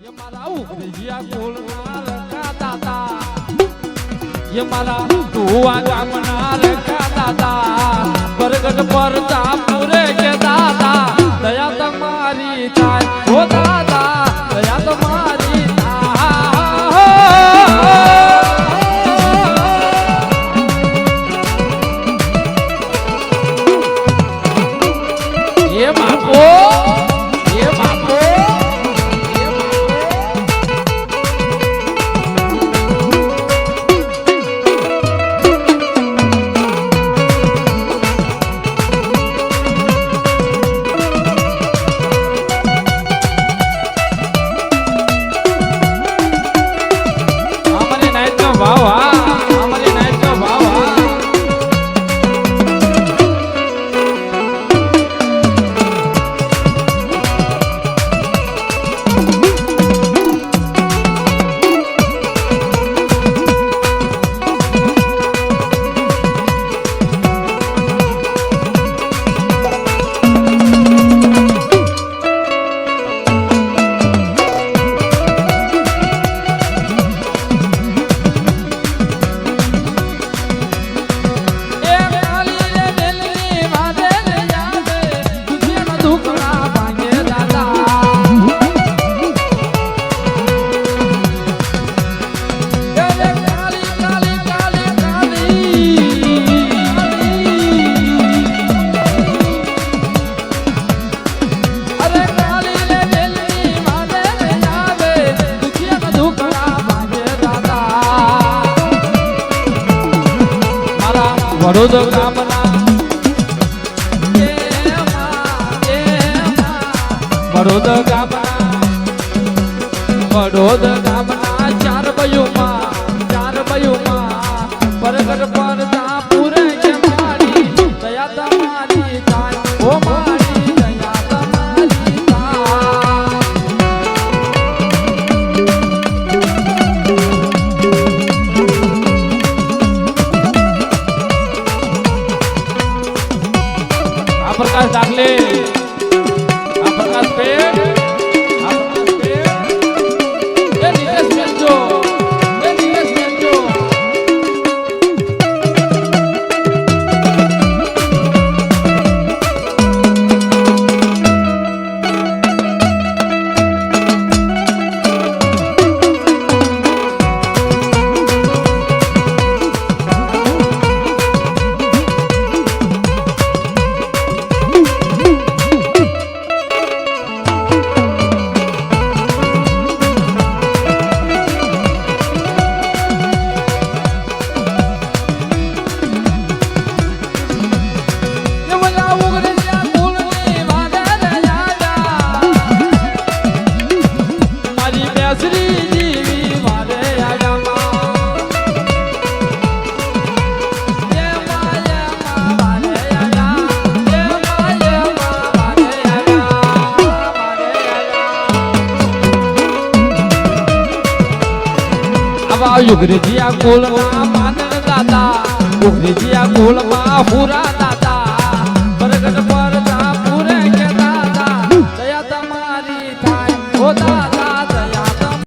ये मारा उखरिया कोलना रखा दादा ये मारा दुआ गामना रखा दादा बरगट पर पूरे के दादा दया तुम्हारी थाय ओ दादा दया तुम्हारी ये बापो વડોદ ગામના વડોદ ગામના ચાર બયુમાં પરગટ પરતા પૂરે કે મારી દયા તમારી થાય ઓ મારી દયા તમારી થાય प्रकाश दाखले प्रकाश पेड़ ये निलेश मेंजो યુગરીજીયા કુલના માનન દાદા યુગરીજીયા કુલમાં પૂરા